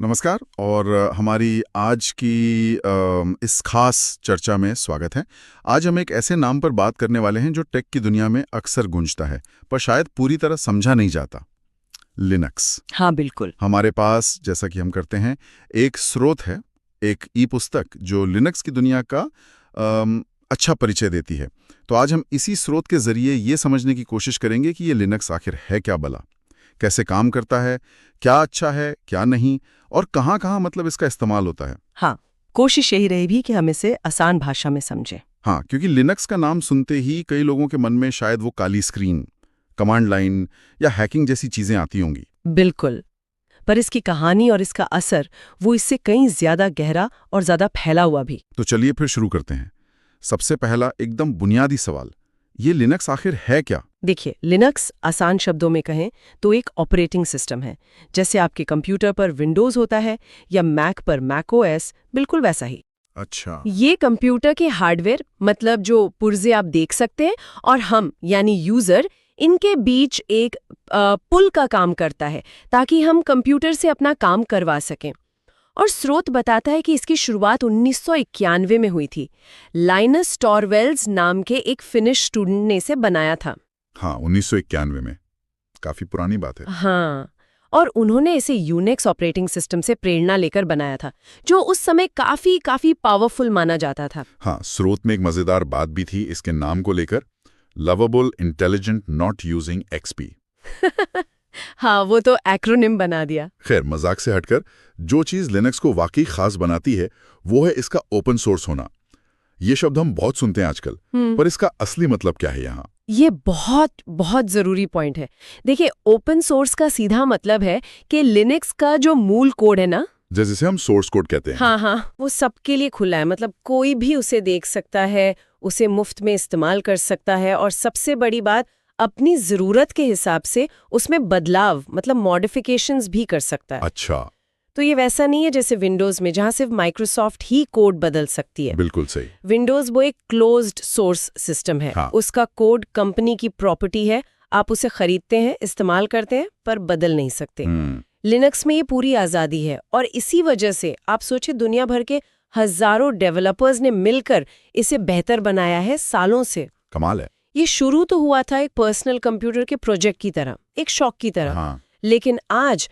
नमस्कार और हमारी आज की इस खास चर्चा में स्वागत है। आज हम एक ऐसे नाम पर बात करने वाले हैं जो टेक की दुनिया में अक्सर गूंजता है पर शायद पूरी तरह समझा नहीं जाता। लिनक्स। हाँ बिल्कुल। हमारे पास, जैसा कि हम करते हैं, एक स्रोत है, एक ई पुस्तक जो लिनक्स की दुनिया का अच्छा परिचय देती है। तो आज हम इसी स्रोत के जरिए ये समझने की कोशिश करेंगे कि ये लिनक्स आखिर है क्या भला, कैसे काम करता है, क्या अच्छा है क्या नहीं, और कहाँ-कहाँ मतलब इसका इस्तेमाल होता है। हाँ, कोशिश यही रहेगी कि हम इसे आसान भाषा में समझें। हाँ, क्योंकि लिनक्स का नाम सुनते ही कई लोगों के मन में शायद वो काली स्क्रीन, कमांड लाइन या हैकिंग जैसी चीजें आती होंगी। बिल्कुल। पर इसकी कहानी और इसका असर वो इससे कहीं ज्यादा गहरा और ज्यादा फैला हुआ भी। तो चलिए फिर शुरू करते हैं। सबसे पहला एकदम बुनियादी सवाल, ये लिनक्स आखिर है क्या? देखिए, लिनक्स आसान शब्दों में कहें तो एक ऑपरेटिंग सिस्टम है। जैसे आपके कंप्यूटर पर विंडोज होता है या मैक पर मैक ओएस, बिल्कुल वैसा ही। अच्छा। ये कंप्यूटर के हार्डवेयर, मतलब जो पुर्जे आप देख सकते हैं, और हम यानी यूजर, इनके बीच एक पुल का काम करता है ताकि हम कंप्यूटर से अपना काम करवा सकें। और स्रोत बताता है कि इसकी शुरुआत 1991 में हुई थी। लाइनस टॉरवेल्स नाम के एक फिनिश स्टूडेंट ने इसे बनाया था। हाँ, 1991 में। काफी पुरानी बात है। हाँ, और उन्होंने इसे यूनिक्स ऑपरेटिंग सिस्टम से प्रेरणा लेकर बनाया था, जो उस समय काफी पावरफुल माना जाता था। हाँ, स्रोत में एक मजेदार बात भी थी इसके नाम को लेकर, lovable intelligent not using XP. हाँ, वो तो एक्रोनिम बना दिया। खैर, मजाक से हटकर जो चीज लिनक्स को वाकई खास बनाती है वो है इसका ओपन सोर्स होना। ये शब्द हम बहुत सुनते हैं आजकल, पर इसका असली मतलब क्या है यहाँ? ये बहुत जरूरी पॉइंट है। देखिए, ओपन सोर्स का सीधा मतलब है कि लिनक्स का जो मूल कोड है ना, जिसे हम सोर्स कोड कहते हैं, हाँ, वो सबके लिए खुला है। मतलब कोई भी उसे देख सकता है, उसे मुफ्त में इस्तेमाल कर सकता है, और सबसे बड़ी बात, अपनी जरूरत के हिसाब से उसमें बदलाव, मतलब मॉडिफिकेशंस भी कर सकता है। अच्छा। तो ये वैसा नहीं है जैसे विंडोज में, जहां सिर्फ माइक्रोसॉफ्ट ही कोड बदल सकती है। बिल्कुल सही। विंडोज वो एक क्लोज्ड सोर्स सिस्टम है। हाँ। उसका कोड कंपनी की प्रॉपर्टी है। आप उसे खरीदते हैं, इस्तेमाल करते हैं, पर बदल नहीं सकते। लिनक्स में ये पूरी आजादी है, और इसी वजह से आप सोचिए, दुनिया भर के हजारों डेवलपर्स ने मिलकर इसे बेहतर बनाया है सालों से। कमाल है। ये शुरू तो हुआ था एक पर्सनल कंप्यूटर के प्रोजेक्ट की तरह, एक शौक की तरह। हाँ। लेकिन आज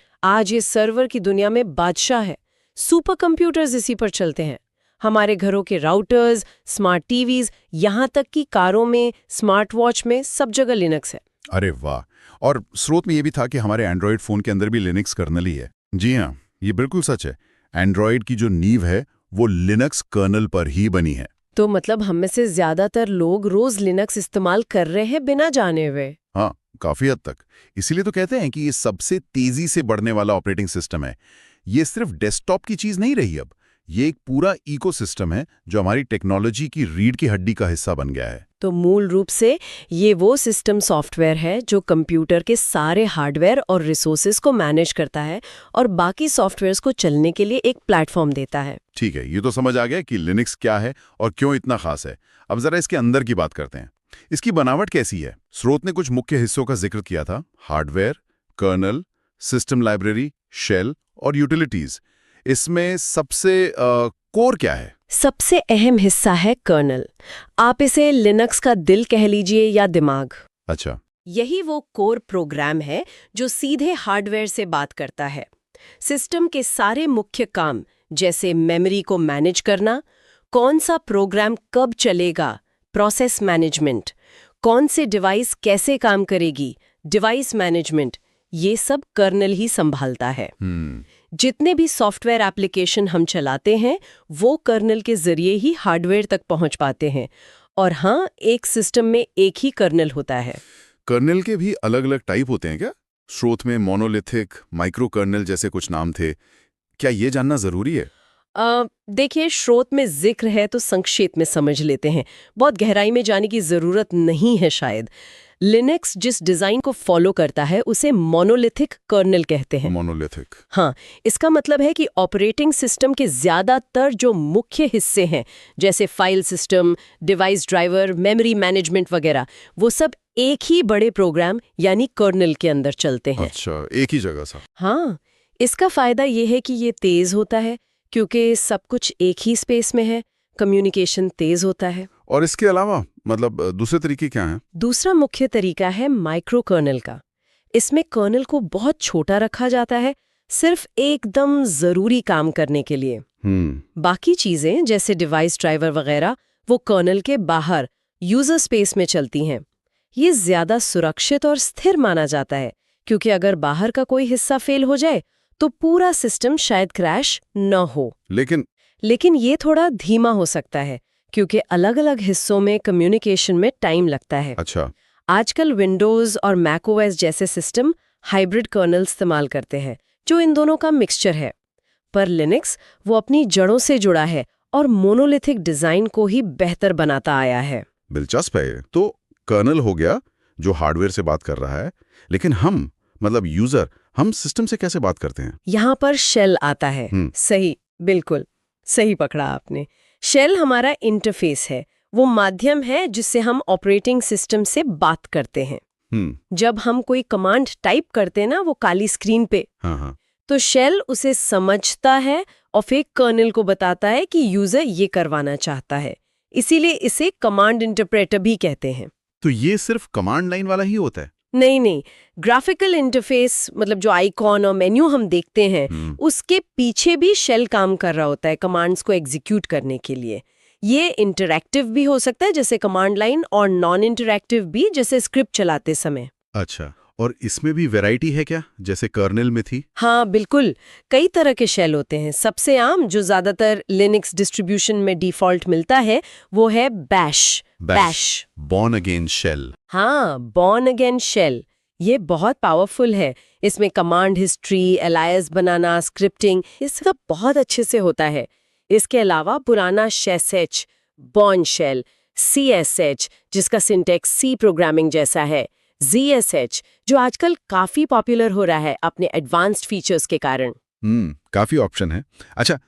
ये सर्वर की दुनिया में बादशाह है। सुपर कंप्यूटर्स इसी पर चलते हैं। हमारे घरों के राउटर्स, स्मार्ट टीवीज, यहाँ तक कि कारों में, स्मार्ट वॉच में, सब जगह लिनक्स है। अरे वाह। और स्रोत में ये भी था कि हमारे एंड्रॉयड फोन के अंदर भी लिनक्स कर्नल ही है। जी हाँ, ये बिल्कुल सच है। एंड्रॉयड की जो नींव है वो लिनक्स कर्नल पर ही बनी है। तो मतलब हम में से ज्यादातर लोग रोज लिनक्स इस्तेमाल कर रहे हैं बिना जाने हुए। हाँ, काफी हद तक। इसीलिए तो कहते हैं कि ये सबसे तेजी से बढ़ने वाला ऑपरेटिंग सिस्टम है। ये सिर्फ डेस्कटॉप की चीज नहीं रही, अब ये एक पूरा इकोसिस्टम है जो हमारी टेक्नोलॉजी की रीढ़ की हड्डी का हिस्सा बन गया है। तो मूल रूप से ये वो सिस्टम सॉफ्टवेयर है जो कंप्यूटर के सारे हार्डवेयर और रिसोर्सेज को मैनेज करता है और बाकी सॉफ्टवेयर्स को चलने के लिए एक प्लेटफॉर्म देता है। ठीक है, ये तो समझ आ गया कि लिनक्स क्या है और क्यों इतना खास है। अब जरा इसके अंदर की बात करते हैं। इसकी बनावट कैसी है? स्रोत ने कुछ मुख्य हिस्सों का जिक्र किया था: hardware, kernel, system library, shell और यूटिलिटीज। इसमें सबसे कोर क्या है? सबसे अहम हिस्सा है कर्नल। आप इसे लिनक्स का दिल कह लीजिए या दिमाग। अच्छा। यही वो कोर प्रोग्राम है जो सीधे हार्डवेयर से बात करता है। सिस्टम के सारे मुख्य काम, जैसे मेमोरी को मैनेज करना, कौन सा प्रोग्राम कब चलेगा, प्रोसेस मैनेजमेंट, कौन से डिवाइस कैसे काम करेगी, डिवाइस मैनेजमेंट, ये सब कर्नल ही संभालता है। जितने भी सॉफ्टवेयर एप्लीकेशन हम चलाते हैं वो कर्नल के जरिए ही हार्डवेयर तक पहुंच पाते हैं। और हाँ, एक सिस्टम में एक ही कर्नल होता है। कर्नल के भी अलग अलग टाइप होते हैं क्या? स्रोत में मोनोलिथिक, माइक्रो कर्नल जैसे कुछ नाम थे। क्या ये जानना जरूरी है? देखिए, स्रोत में जिक्र है तो संक्षेप में समझ लेते हैं, बहुत गहराई में जाने की जरूरत नहीं है शायद। लिनक्स जिस डिजाइन को फॉलो करता है उसे मोनोलिथिक कर्नल कहते हैं। मोनोलिथिक। हाँ, इसका मतलब है कि ऑपरेटिंग सिस्टम के ज्यादातर जो मुख्य हिस्से हैं, जैसे file system, device driver, memory management वगैरह, वो सब एक ही बड़े प्रोग्राम यानी कर्नल के अंदर चलते हैं। अच्छा, एक ही जगह सा। हाँ, इसका फायदा ये है कि ये तेज होता है क्योंकि सब कुछ एक ही स्पेस में है, कम्युनिकेशन तेज होता है। और इसके अलावा मतलब दूसरे तरीके क्या हैं? दूसरा मुख्य तरीका है माइक्रो कर्नल का। इसमें कर्नल को बहुत छोटा रखा जाता है, सिर्फ एकदम जरूरी काम करने के लिए। बाकी चीजें जैसे डिवाइस ड्राइवर वगैरह वो कर्नल के बाहर यूजर स्पेस में चलती हैं। ये ज्यादा सुरक्षित और स्थिर माना जाता है क्योंकि अगर बाहर का कोई हिस्सा फेल हो जाए तो पूरा सिस्टम शायद क्रैश न हो। लेकिन ये थोड़ा धीमा हो सकता है क्योंकि अलग-अलग हिस्सों में कम्युनिकेशन में टाइम लगता है। अच्छा। आजकल विंडोज और मैकओएस जैसे सिस्टम हाइब्रिड कर्नल इस्तेमाल करते हैं जो इन दोनों का मिक्सचर है। पर लिनक्स वो अपनी जड़ों से जुड़ा है और मोनोलिथिक डिजाइन को ही बेहतर बनाता आया है। दिलचस्प है। तो कर्नल हो गया जो हार्डवेयर से बात कर रहा है, लेकिन हम मतलब यूजर हम सिस्टम से कैसे बात करते हैं? यहाँ पर शेल आता है। सही, बिल्कुल सही पकड़ा आपने। शेल हमारा इंटरफेस है, वो माध्यम है जिससे हम ऑपरेटिंग सिस्टम से बात करते हैं। जब हम कोई कमांड टाइप करते हैं ना वो काली स्क्रीन पे, तो शेल उसे समझता है और फिर कर्नल को बताता है कि यूजर ये करवाना चाहता है। इसीलिए इसे कमांड इंटरप्रेटर भी कहते हैं। तो ये सिर्फ कमांड लाइन वाला ही होता है? नहीं, ग्राफिकल इंटरफेस मतलब जो आइकॉन और मेन्यू हम देखते हैं उसके पीछे भी शेल काम कर रहा होता है कमांड्स को एग्जीक्यूट करने के लिए। ये इंटरैक्टिव भी हो सकता है जैसे कमांड लाइन, और नॉन इंटरैक्टिव भी जैसे स्क्रिप्ट चलाते समय। अच्छा, और इसमें भी वैरायटी है क्या जैसे कर्नल में थी? हाँ बिल्कुल, कई तरह के शेल होते हैं। सबसे आम जो ज्यादातर लिनक्स डिस्ट्रीब्यूशन में डिफॉल्ट मिलता है वो है बैश। Bourne again shell. हाँ, बॉर्न अगेन शेल ये बहुत पावरफुल है। इसमें कमांड हिस्ट्री, एलायस बनाना, स्क्रिप्टिंग ये सब बहुत अच्छे से होता है। इसके अलावा पुराना शेश, बॉर्न शेल, CSH जिसका सिंटेक्स सी प्रोग्रामिंग जैसा है, ZSH जो आजकल काफी पॉपुलर हो रहा है अपने एडवांस्ड फीचर्स के कारण। काफी ऑप्शन है। अच्छा,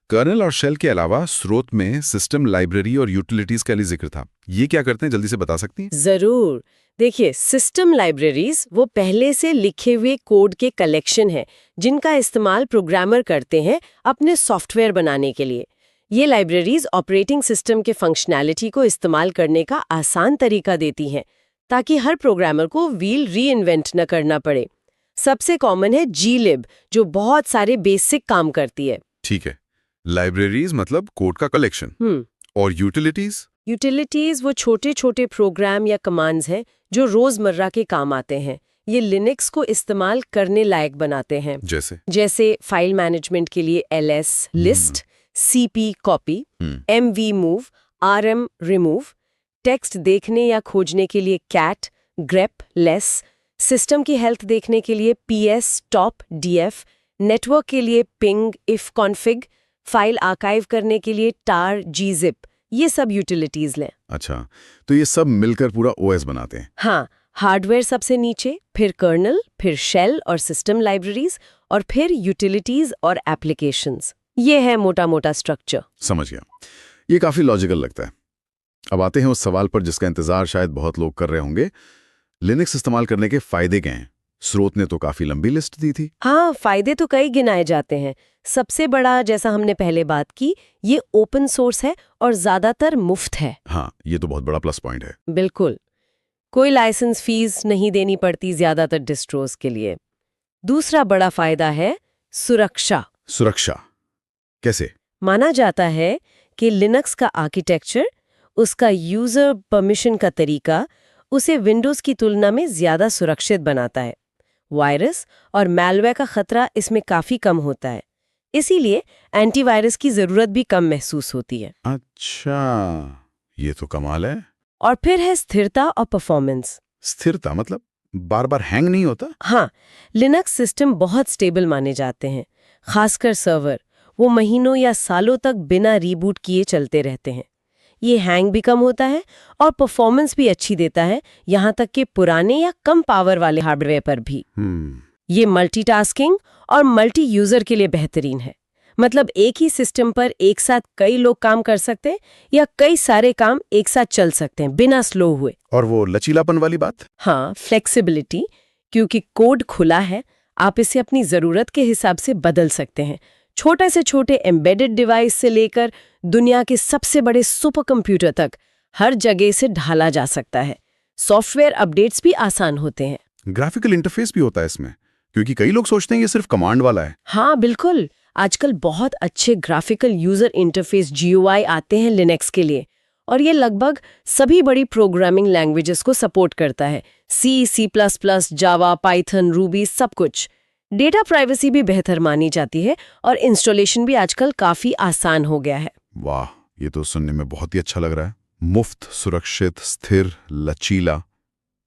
कर्नल और शेल के अलावा स्रोत में सिस्टम लाइब्रेरी और यूटिलिटीज का जिक्र था। ये क्या करते हैं, जल्दी से बता सकती हैं? जरूर। देखिए, सिस्टम लाइब्रेरीज वो पहले से लिखे हुए कोड के कलेक्शन है जिनका इस्तेमाल प्रोग्रामर करते हैं अपने सॉफ्टवेयर बनाने के लिए। ये लाइब्रेरीज ऑपरेटिंग सिस्टम के फंक्शनैलिटी को इस्तेमाल करने का आसान तरीका देती हैं ताकि हर प्रोग्रामर को व्हील री इन्वेंट न करना पड़े। सबसे कॉमन है glib जो बहुत सारे बेसिक काम करती है। ठीक है, लाइब्रेरीज मतलब कोड का कलेक्शन। और यूटिलिटीज वो छोटे छोटे प्रोग्राम या कमांड्स हैं जो रोजमर्रा के काम आते हैं। ये लिनक्स को इस्तेमाल करने लायक बनाते हैं। जैसे फाइल मैनेजमेंट के लिए ls list, cp copy, mv move, rm remove, text देखने या खोजने के लिए cat, grep less, सिस्टम की हेल्थ देखने के लिए ps stop df, नेटवर्क के लिए ping if config, file archive करने के लिए tar gzip, ये सब यूटिलिटीज लें। अच्छा, तो ये सब मिलकर पूरा OS बनाते हैं? हाँ, हार्डवेयर सबसे नीचे, फिर कर्नल, फिर शेल और सिस्टम लाइब्रेरीज, और फिर यूटिलिटीज और एप्लीकेशंस। ये है मोटा मोटा स्ट्रक्चर। समझ गया, ये काफी लॉजिकल लगता है। अब आते हैं उस सवाल पर जिसका इंतजार शायद बहुत लोग कर रहे होंगे। लिनक्स इस्तेमाल करने के फायदे क्या हैं? स्रोत ने तो काफी लंबी लिस्ट दी थी। हाँ, फायदे तो कई गिनाए जाते हैं। सबसे बड़ा, जैसा हमने पहले बात की, ये ओपन सोर्स है और ज्यादातर मुफ्त है। हाँ, ये तो बहुत बड़ा प्लस पॉइंट है। बिल्कुल, कोई लाइसेंस फीस नहीं देनी पड़ती ज्यादातर डिस्ट्रोज के लिए। दूसरा बड़ा फायदा है सुरक्षा। कैसे? माना जाता है कि लिनक्स का आर्किटेक्चर, उसका यूजर परमिशन का तरीका उसे विंडोज की तुलना में ज्यादा सुरक्षित बनाता है। वायरस और मैलवेयर का खतरा इसमें काफी कम होता है, इसीलिए एंटीवायरस की जरूरत भी कम महसूस होती है। अच्छा, ये तो कमाल है। और फिर है स्थिरता और परफॉर्मेंस। स्थिरता मतलब बार बार हैंग नहीं होता? हाँ, लिनक्स सिस्टम बहुत स्टेबल माने जाते हैं, खासकर सर्वर। वो महीनों या सालों तक बिना रीबूट किए चलते रहते हैं। ये हैंग भी कम होता है और परफॉर्मेंस भी अच्छी देता है, यहाँ तक कि पुराने या कम पावर वाले हार्डवेयर पर भी। ये मल्टीटास्किंग और मल्टी यूजर के लिए बेहतरीन है। मतलब एक ही सिस्टम पर एक साथ कई लोग काम कर सकते हैं या कई सारे काम एक साथ चल सकते हैं बिना स्लो हुए। और वो लचीलापन वाली बात? हाँ, फ्लेक्सिबिलिटी, क्योंकि कोड खुला है, आप इसे अपनी ज़रूरत के हिसाब से बदल सकते हैं। छोटे से छोटे एम्बेडेड डिवाइस से लेकर दुनिया के सबसे बड़े सुपर कंप्यूटर तक हर जगह से ढाला जा सकता है। सॉफ्टवेयर अपडेट्स भी आसान होते हैं। ग्राफिकल इंटरफेस भी होता है इसमें, क्योंकि कई लोग सोचते हैं ये सिर्फ कमांड वाला है। हाँ बिल्कुल, आजकल बहुत अच्छे ग्राफिकल यूजर इंटरफेस GUI आते हैं लिनक्स के लिए, और ये लगभग सभी बड़ी प्रोग्रामिंग लैंग्वेजेस को सपोर्ट करता है। C++, जावा, पाइथन, रूबी, सब कुछ। डेटा प्राइवेसी भी बेहतर मानी जाती है और इंस्टॉलेशन भी आजकल काफी आसान हो गया है। वाह, ये तो सुनने में बहुत ही अच्छा लग रहा है। मुफ्त, सुरक्षित, स्थिर, लचीला।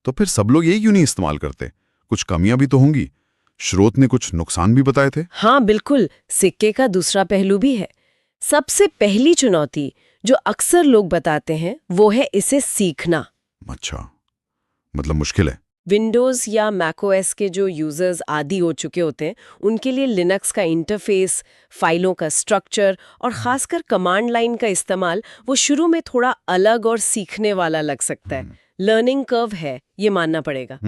तो फिर सब लोग ये क्यों नहीं इस्तेमाल करते? कुछ कमियां भी तो होंगी। स्रोत ने कुछ नुकसान भी बताए थे। हाँ बिल्कुल, सिक्के का दूसरा पहलू भी है। सबसे पहली चुनौती जो अक्सर लोग बताते हैं वो है इसे सीखना। अच्छा, मतलब मुश्किल है। विंडोज़ या मैकओएस के जो यूजर्स आदी हो चुके होते हैं, उनके लिए लिनक्स का इंटरफेस, फाइलों का स्ट्रक्चर और खासकर कमांड लाइन का इस्तेमाल वो शुरू में थोड़ा अलग और सीखने वाला लग सकता है। लर्निंग कर्व है, ये मानना पड़ेगा।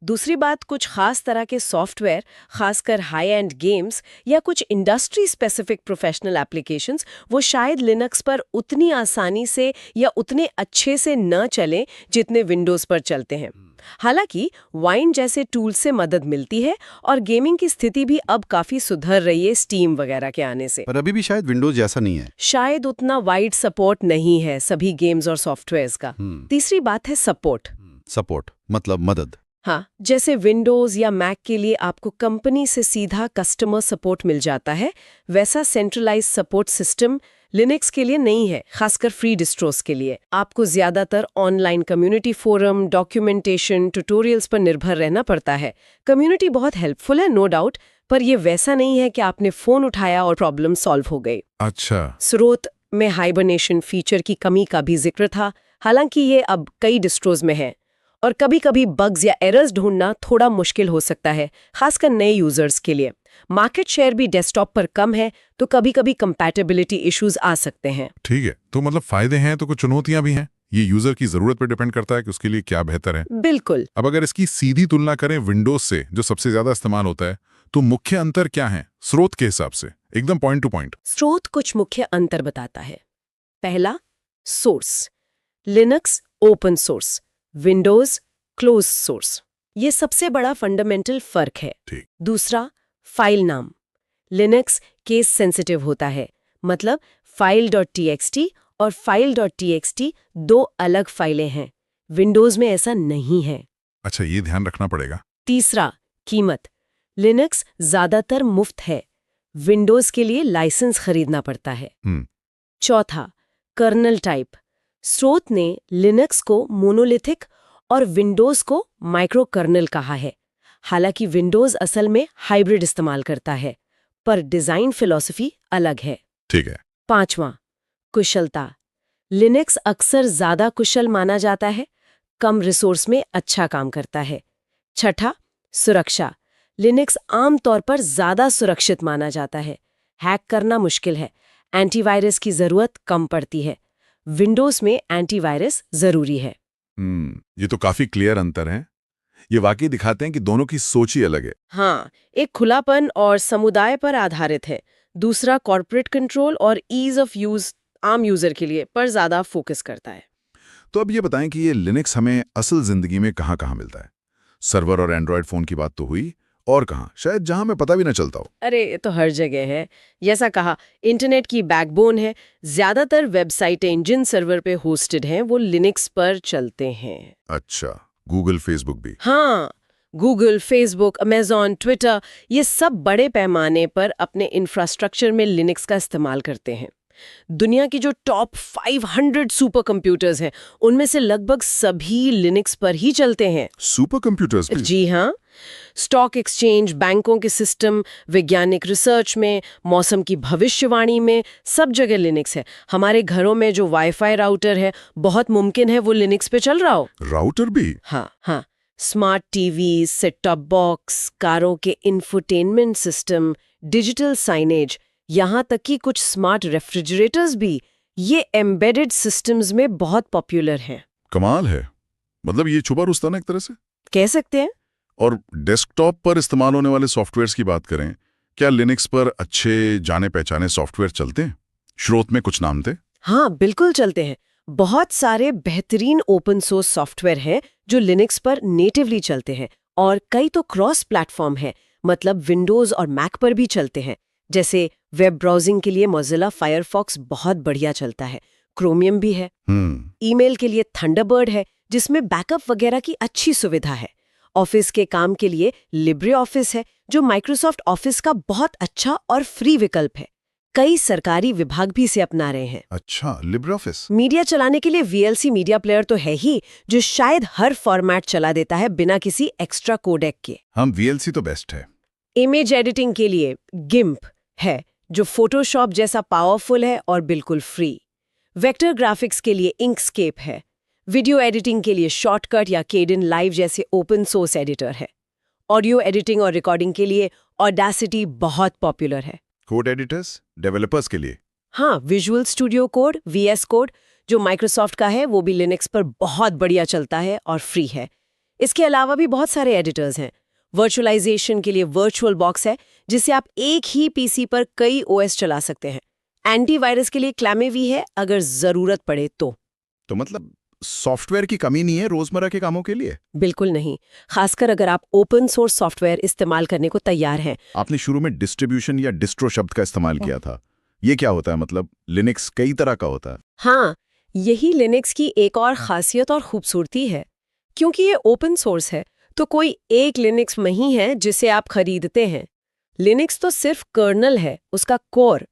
दूसरी बात, कुछ खास तरह के सॉफ्टवेयर, खासकर हाई एंड गेम्स या कुछ इंडस्ट्री स्पेसिफिक प्रोफेशनल एप्लीकेशंस, वो शायद लिनक्स पर उतनी आसानी से या उतने अच्छे से न चलें जितने विंडोज़ पर चलते हैं। हालांकि वाइन जैसे टूल से मदद मिलती है और गेमिंग की स्थिति भी अब काफी सुधर रही है स्टीम वगैरह के आने से। पर अभी भी शायद विंडोज जैसा नहीं है। शायद उतना वाइड सपोर्ट नहीं है सभी गेम्स और सॉफ्टवेयर्स का। तीसरी बात है सपोर्ट। सपोर्ट मतलब मदद। हाँ, जैसे विंडोज या मैक के लिए आपको कंपनी से सीधा कस्टमर सपोर्ट मिल जाता है, वैसा सेंट्रलाइज सपोर्ट सिस्टम लिनक्स के लिए नहीं है, खासकर फ्री डिस्ट्रोस के लिए। आपको ज्यादातर online community forum, documentation, tutorials पर निर्भर रहना पड़ता है। कम्युनिटी बहुत हेल्पफुल है, नो डाउट, पर यह वैसा नहीं है कि आपने फोन उठाया और प्रॉब्लम सॉल्व हो गई। अच्छा। स्रोत में हाइबरनेशन फीचर की कमी का भी जिक्र था, हालांकि ये अब कई डिस्ट्रोज में है। और कभी-कभी बग्स या एरर्स ढूंढना थोड़ा मुश्किल हो सकता है, खासकर नए यूजर्स के लिए। मार्केट शेयर भी डेस्कटॉप पर कम है, तो कभी-कभी कंपैटिबिलिटी इश्यूज आ सकते हैं। ठीक है, तो मतलब फायदे हैं तो कुछ चुनौतियां भी हैं। ये यूजर की जरूरत पर डिपेंड करता है कि उसके लिए क्या बेहतर है। बिल्कुल। अब अगर इसकी सीधी तुलना करें विंडोज से, जो सबसे ज्यादा इस्तेमाल होता है, तो मुख्य अंतर क्या है स्रोत के हिसाब से, एकदम पॉइंट टू पॉइंट? स्रोत कुछ मुख्य अंतर बताता है। पहला, source. Linux open source, Windows close source. ये सबसे बड़ा फंडामेंटल फर्क है। ठीक। दूसरा, फाइल नाम। लिनक्स केस सेंसिटिव होता है, मतलब file.txt और file.txt दो अलग फाइलें हैं। विंडोज में ऐसा नहीं है। अच्छा, ये ध्यान रखना पड़ेगा। तीसरा, कीमत। लिनक्स ज्यादातर मुफ्त है, विंडोज के लिए लाइसेंस खरीदना पड़ता है। चौथा, कर्नल टाइप। स्रोत ने लिनक्स को मोनोलिथिक और विंडोज को माइक्रो कर्नल कहा है। हालांकि विंडोज असल में हाइब्रिड इस्तेमाल करता है, पर डिजाइन फिलॉसफी अलग है। ठीक है। पांचवां, कुशलता। लिनक्स अक्सर ज्यादा कुशल माना जाता है, कम रिसोर्स में अच्छा काम करता है। छठा, सुरक्षा। लिनक्स आमतौर पर ज्यादा सुरक्षित माना जाता है, हैक करना मुश्किल है, एंटीवायरस की जरूरत कम पड़ती है। विंडोज में एंटीवायरस जरूरी है। ये तो काफी क्लियर अंतर है। ये वाकई दिखाते हैं कि दोनों की सोच ही अलग है। हाँ, एक खुलापन और समुदाय पर आधारित है, दूसरा कॉर्पोरेट कंट्रोल और ईज ऑफ यूज आम यूजर के लिए पर ज्यादा फोकस करता है। तो अब ये बताएं कि ये लिनक्स हमें असल जिंदगी में कहाँ-कहाँ मिलता है? सर्वर और एंड्रॉयड फोन की बात तो हुई, और कहाँ, शायद जहां मैं पता भी ना चलता हो। अरे, ये तो हर जगह है। जैसा कहा, इंटरनेट की बैकबोन है। ज्यादातर वेबसाइटें जिन सर्वर पे होस्टेड हैं वो लिनक्स पर चलते हैं। अच्छा, गूगल, फेसबुक भी? हाँ, गूगल, फेसबुक, अमेज़न, ट्विटर, ये सब बड़े पैमाने पर अपने इंफ्रास्ट्रक्चर में लिनक्स का इस्तेमाल करते हैं। दुनिया की जो टॉप 500 सुपर कंप्यूटर्स हैं, उनमें से लगभग सभी लिनक्स पर ही चलते हैं। सुपर कंप्यूटर्स भी? जी हाँ, स्टॉक एक्सचेंज, बैंकों के सिस्टम, वैज्ञानिक रिसर्च में, मौसम की भविष्यवाणी में, सब जगह लिनक्स है। हमारे घरों में जो वाईफाई राउटर है, बहुत मुमकिन है वो लिनक्स पे चल रहा हो। राउटर भी? हाँ। Smart TV, set top box, कारों के इंफोटेनमेंट सिस्टम, डिजिटल साइनेज, यहाँ तक कि कुछ स्मार्ट रेफ्रिजरेटर्स भी, ये एम्बेडेड सिस्टम्स में बहुत पॉपुलर हैं। कमाल है। मतलब ये छुपा रुस्ता ना एक तरह से? कह सकते हैं। और डेस्कटॉप पर इस्तेमाल होने वाले सॉफ्टवेयर्स की बात करें, क्या लिनक्स पर अच्छे जाने पहचाने सॉफ्टवेयर चलते हैं? स्रोत में कुछ नाम थे। हाँ, बिल्कुल चलते हैं। बहुत सारे बेहतरीन ओपन सोर्स सॉफ्टवेयर हैं जो लिनक्स पर नेटिवली चलते हैं और कई तो क्रॉस प्लेटफॉर्म है, मतलब विंडोज और मैक पर भी चलते हैं। जैसे वेब ब्राउजिंग के लिए मोजिला फायरफॉक्स बहुत बढ़िया चलता है, क्रोमियम भी है। ईमेल के लिए थंडरबर्ड है जिसमें बैकअप वगैरह की अच्छी सुविधा है। ऑफिस के काम के लिए लिब्रे ऑफिस है जो माइक्रोसॉफ्ट ऑफिस का बहुत अच्छा और फ्री विकल्प है। कई सरकारी विभाग भी इसे अपना रहे हैं। अच्छा, लिब्रियोफिस। मीडिया चलाने के लिए VLC मीडिया प्लेयर तो है ही, जो शायद हर फॉर्मेट चला देता है बिना किसी एक्स्ट्रा कोडेक के। हम VLC तो बेस्ट है। इमेज एडिटिंग के लिए GIMP है जो फोटोशॉप जैसा पावरफुल है और बिल्कुल फ्री। वेक्टर ग्राफिक्स के लिए इंकस्केप है। वीडियो एडिटिंग के लिए शॉर्टकट या केडेन लाइव जैसे ओपन सोर्स एडिटर है। ऑडियो एडिटिंग और रिकॉर्डिंग के लिए ऑडासिटी बहुत पॉपुलर है। कोड एडिटर्स, डेवलपर्स के लिए? हाँ, visual studio code VS code जो माइक्रोसॉफ्ट का है वो भी लिनक्स पर बहुत बढ़िया चलता है और फ्री है। इसके अलावा भी बहुत सारे एडिटर्स हैं। वर्चुअलाइजेशन के लिए वर्चुअल बॉक्स है जिससे आप एक ही पीसी पर कई OS चला सकते हैं। एंटीवायरस के लिए क्लैमेवी है अगर जरूरत पड़े तो मतलब सॉफ्टवेयर की कमी नहीं है रोजमर्रा के कामों के लिए? बिल्कुल नहीं, खासकर अगर आप ओपन सोर्स सॉफ्टवेयर इस्तेमाल करने को तैयार हैं। आपने शुरू में डिस्ट्रीब्यूशन या डिस्ट्रो शब्द का इस्तेमाल किया था। ये क्या होता है? मतलब लिनक्स कई तरह का होता है। हाँ, यही लिनक्स की एक और खासियत और खूबसूरती है। क्योंकि ये ओपन सोर्स है तो कोई एक लिनक्स नहीं है जिसे आप खरीदते हैं। लिनक्स तो सिर्फ कर्नल है, उसका कोर।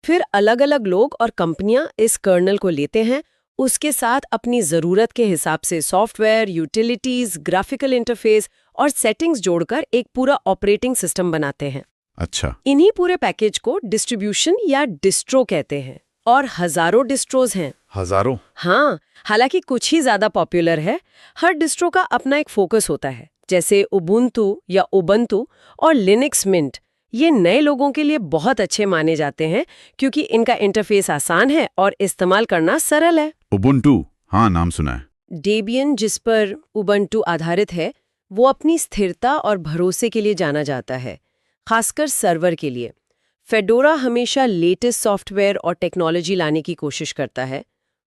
फिर अलग अलग लोग और कंपनियां इस कर्नल को लेते हैं, उसके साथ अपनी ज़रूरत के हिसाब से सॉफ्टवेयर, यूटिलिटीज, ग्राफिकल इंटरफेस और सेटिंग्स जोड़कर एक पूरा ऑपरेटिंग सिस्टम बनाते हैं। अच्छा। इन्हीं पूरे पैकेज को डिस्ट्रीब्यूशन या डिस्ट्रो कहते हैं और हजारों डिस्ट्रोज हैं। हजारों? हाँ, हालांकि कुछ ही ज्यादा पॉपुलर है। हर डिस्ट्रो का अपना एक फोकस होता है, जैसे उबुंटू या उबंटू और लिनक्स मिंट। ये नए लोगों के लिए बहुत अच्छे माने जाते हैं क्योंकि इनका इंटरफेस आसान है और इस्तेमाल करना सरल है। उबुंटू, हाँ, नाम सुना है। डेबियन, जिस पर उबंटू आधारित है, वो अपनी स्थिरता और भरोसे के लिए जाना जाता है, खासकर सर्वर के लिए। फेडोरा हमेशा लेटेस्ट सॉफ्टवेयर और टेक्नोलॉजी लाने की कोशिश करता है।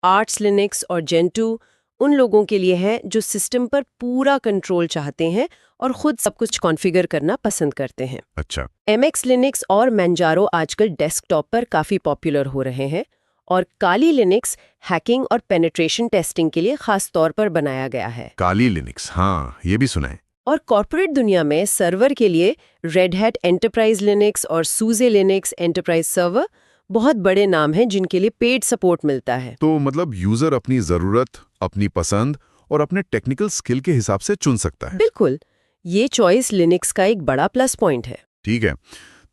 आर्च लिनक्स और जेंटू उन लोगों के लिए है जो सिस्टम पर पूरा कंट्रोल चाहते हैं और खुद सब कुछ कॉन्फ़िगर करना पसंद करते हैं। अच्छा। MX लिनक्स और मैंजारो आजकल डेस्कटॉप पर काफ़ी पॉपुलर हो रहे हैं और काली लिनक्स हैकिंग और पेनिट्रेशन टेस्टिंग के लिए खास तौर पर बनाया गया है। काली लिनक्स, हाँ, ये भी सुना है। और कॉर्पोरेट दुनिया में सर्वर के लिए रेड हैट एंटरप्राइज लिनक्स और सूजे लिनक्स एंटरप्राइज सर्वर बहुत बड़े नाम हैं जिनके लिए पेड सपोर्ट मिलता है। तो मतलब यूजर अपनी जरूरत, अपनी पसंद और अपने टेक्निकल स्किल के हिसाब से चुन सकता है। बिल्कुल, ये चॉइस लिनक्स का एक बड़ा प्लस पॉइंट है। ठीक है,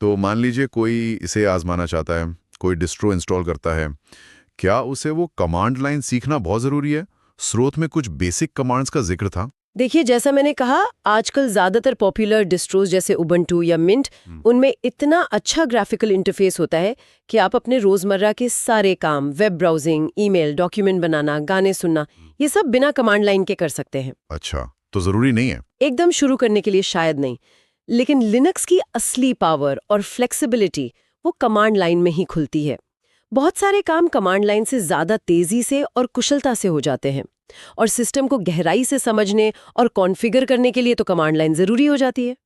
तो मान लीजिए कोई इसे आजमाना चाहता है, कोई डिस्ट्रो इंस्टॉल करता है, क्या उसे वो कमांड लाइन सीखना बहुत जरूरी है? स्रोत में कुछ बेसिक कमांड्स का जिक्र था। देखिए, जैसा मैंने कहा, आजकल ज्यादातर पॉपुलर डिस्ट्रोज जैसे उबंटू या मिंट, उनमें इतना अच्छा ग्राफिकल इंटरफेस होता है कि आप अपने रोजमर्रा के सारे काम, वेब ब्राउजिंग, ईमेल, डॉक्यूमेंट बनाना, गाने सुनना, ये सब बिना कमांड लाइन के कर सकते हैं। अच्छा, तो जरूरी नहीं है? एकदम शुरू करने के लिए शायद नहीं, लेकिन लिनक्स की असली पावर और फ्लेक्सिबिलिटी वो कमांड लाइन में ही खुलती है। बहुत सारे काम कमांड लाइन से ज्यादा तेजी से और कुशलता से हो जाते हैं, और सिस्टम को गहराई से समझने और कॉन्फ़िगर करने के लिए तो कमांड लाइन जरूरी हो जाती है।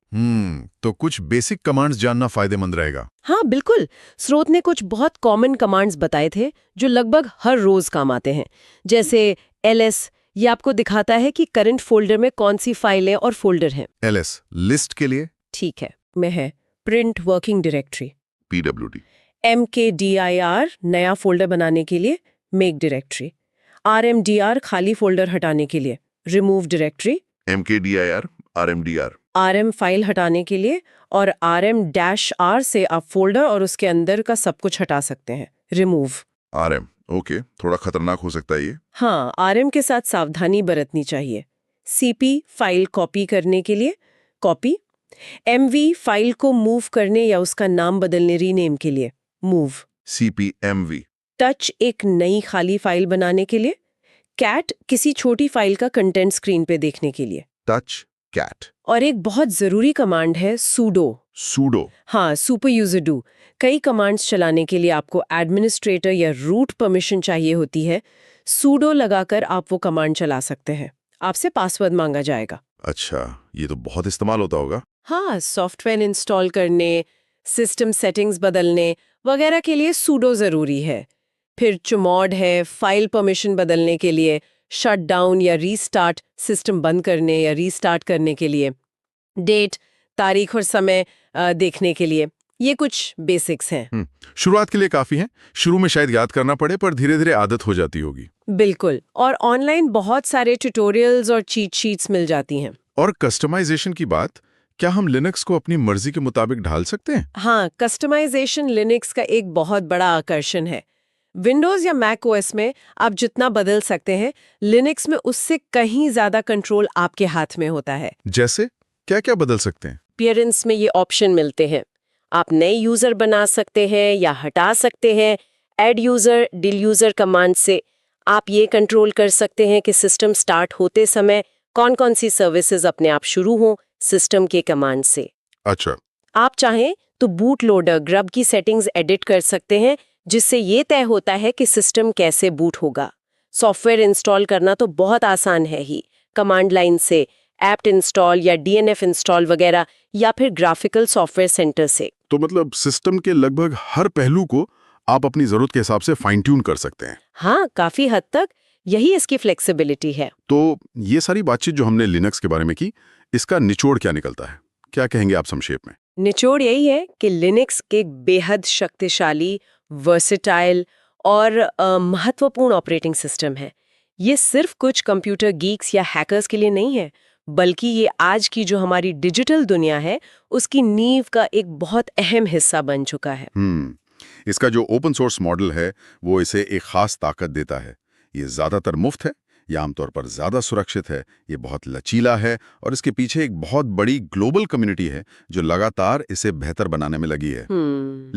तो कुछ बेसिक कमांड्स जानना फायदेमंद रहेगा। हाँ, बिल्कुल। स्रोत ने कुछ बहुत कॉमन कमांड्स बताए थे जो लगभग हर रोज काम आते हैं, जैसे ls। ये आपको दिखाता है कि करंट फोल्डर में कौन सी फाइलें और फोल्डर हैं। ls लिस्ट के लिए? ठीक है, में है print working directory. pwd। mkdir नया फोल्डर बनाने के लिए, मेक डायरेक्टरी। rmdr खाली फोल्डर हटाने के लिए, remove directory. mkdir rmdr। rm file हटाने के लिए, और rm-r से आप फोल्डर और उसके अंदर का सब कुछ हटा सकते हैं, रिमूव। rm, ओके, थोड़ा खतरनाक हो सकता है ये। हाँ, rm के साथ सावधानी बरतनी चाहिए। cp फाइल कॉपी करने के लिए, कॉपी। mv फाइल को मूव करने या उसका नाम बदलने, रीनेम के लिए, मूव। cpmv। टच एक नई खाली फाइल बनाने के लिए। कैट किसी छोटी फाइल का कंटेंट स्क्रीन पे देखने के लिए। Touch cat. और एक बहुत जरूरी कमांड है सूडो। सूडो। हाँ, सुपर यूजर डू। कई कमांड्स चलाने के लिए आपको एडमिनिस्ट्रेटर या रूट परमिशन चाहिए होती है। सूडो लगाकर आप वो कमांड चला सकते हैं। आपसे पासवर्ड मांगा जाएगा। अच्छा, ये तो बहुत इस्तेमाल होता होगा। हाँ, सॉफ्टवेयर इंस्टॉल करने, सिस्टम सेटिंग्स बदलने वगैरह के लिए सूडो जरूरी है। फिर चमोड है, फाइल परमिशन बदलने के लिए, शट डाउन या रीस्टार्ट, सिस्टम बंद करने या रीस्टार्ट करने के लिए, डेट, तारीख और समय देखने के लिए। ये कुछ बेसिक्स हैं। शुरुआत के लिए काफी है। शुरू में शायद याद करना पड़े, पर धीरे धीरे आदत हो जाती होगी। बिल्कुल। और ऑनलाइन बहुत सारे ट्यूटोरियल्स और चीट शीट्स मिल जाती हैं। और कस्टमाइजेशन की बात, क्या हम लिनक्स को अपनी मर्जी के मुताबिक ढाल सकते हैं? हाँ, कस्टमाइजेशन लिनक्स का एक बहुत बड़ा आकर्षण है। विंडोज या मैक ओएस में आप जितना बदल सकते हैं, लिनक्स में उससे कहीं ज्यादा कंट्रोल आपके हाथ में होता है। जैसे क्या क्या बदल सकते हैं? अपीयरेंस में ये ऑप्शन मिलते हैं। आप नए यूजर बना सकते हैं या हटा सकते हैं। Add user, del user command से आप ये कंट्रोल कर सकते हैं कि सिस्टम स्टार्ट होते समय कौन कौन सी सर्विसेज अपने आप शुरू हों सिस्टम के कमांड से। अच्छा। आप चाहें तो बूट लोडर ग्रब की सेटिंग्स एडिट कर सकते हैं, जिससे ये तय होता है कि सिस्टम कैसे बूट होगा। सॉफ्टवेयर इंस्टॉल करना तो बहुत आसान है ही, कमांड लाइन से, ऐप्ट इंस्टॉल या डीएनएफ इंस्टॉल वगैरह, या फिर ग्राफिकल सॉफ्टवेयर सेंटर से। तो मतलब सिस्टम के लगभग हर पहलू को आप अपनी जरूरत के हिसाब से फाइन ट्यून कर सकते हैं। हाँ, काफी हद तक यही इसकी फ्लेक्सिबिलिटी है। तो ये सारी बातचीत जो हमने लिनक्स के बारे में की, इसका निचोड़ क्या निकलता है? क्या कहेंगे आप संक्षेप में? निचोड़ यही है कि लिनक्स एक बेहद शक्तिशाली, वर्सेटाइल और महत्वपूर्ण ऑपरेटिंग सिस्टम है। ये सिर्फ कुछ कंप्यूटर गीक्स या हैकर्स के लिए नहीं है, बल्कि ये आज की जो हमारी डिजिटल दुनिया है, उसकी नींव का एक बहुत अहम हिस्सा बन चुका है। इसका जो ओपन सोर्स मॉडल है, वो इसे एक खास ताकत देता है। ये ज्यादातर मुफ्त है, ये आमतौर पर ज्यादा सुरक्षित है, ये बहुत लचीला है, और इसके पीछे एक बहुत बड़ी ग्लोबल कम्युनिटी है जो लगातार इसे बेहतर बनाने में लगी है।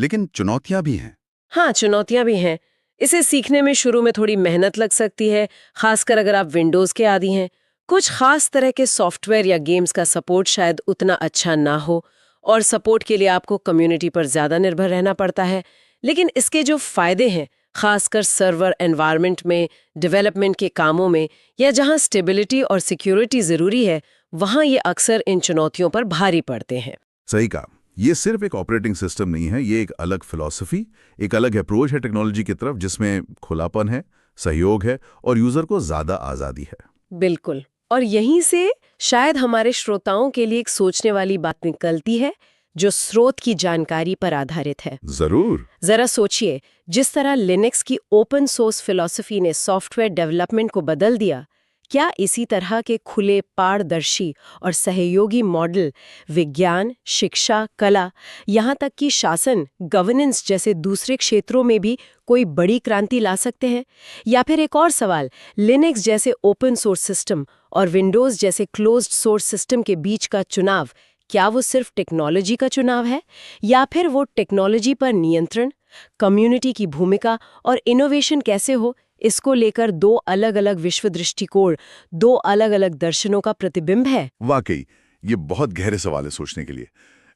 लेकिन चुनौतियां भी हैं। हाँ, चुनौतियां भी हैं। इसे सीखने में शुरू में थोड़ी मेहनत लग सकती है, खासकर अगर आप विंडोज के आदी हैं। कुछ खास तरह के सॉफ्टवेयर या गेम्स का सपोर्ट शायद उतना अच्छा ना हो, और सपोर्ट के लिए आपको कम्युनिटी पर ज्यादा निर्भर रहना पड़ता है। लेकिन इसके जो फायदे हैं, खासकर सर्वर एनवायरनमेंट में, डेवलपमेंट के कामों में, या जहां स्टेबिलिटी और सिक्योरिटी जरूरी है, वहां ये अक्सर इन चुनौतियों पर भारी पड़ते हैं। सही कहा। ये सिर्फ एक ऑपरेटिंग सिस्टम नहीं है, ये एक अलग फिलॉसफी, एक अलग अप्रोच है टेक्नोलॉजी की तरफ, जिसमें खुलापन है, सहयोग है और यूजर को ज्यादा आजादी है। बिल्कुल। और यहीं से शायद हमारे श्रोताओं के लिए एक सोचने वाली बात निकलती है, जो स्रोत की जानकारी पर आधारित है। जरूर। जरा सोचिए, जिस तरह लिनक्स की ओपन सोर्स फिलॉसफी ने सॉफ्टवेयर डेवलपमेंट को बदल दिया, क्या इसी तरह के खुले, पारदर्शी और सहयोगी मॉडल विज्ञान, शिक्षा, कला, यहाँ तक कि शासन, गवर्नेंस जैसे दूसरे क्षेत्रों में भी कोई बड़ी क्रांति ला सकते हैं? या फिर एक और सवाल, लिनक्स जैसे ओपन सोर्स सिस्टम और विंडोज जैसे क्लोज्ड सोर्स सिस्टम के बीच का चुनाव, क्या वो सिर्फ टेक्नोलॉजी का चुनाव है, या फिर वो टेक्नोलॉजी पर नियंत्रण, कम्युनिटी की भूमिका और इनोवेशन कैसे हो, इसको लेकर दो अलग अलग विश्व दृष्टिकोण, दो अलग अलग दर्शनों का प्रतिबिंब है? वाकई ये बहुत गहरे सवाल है सोचने के लिए।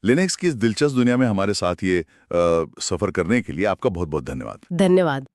लिनक्स की इस दिलचस्प दुनिया में हमारे साथ ये सफर करने के लिए आपका बहुत बहुत धन्यवाद। धन्यवाद।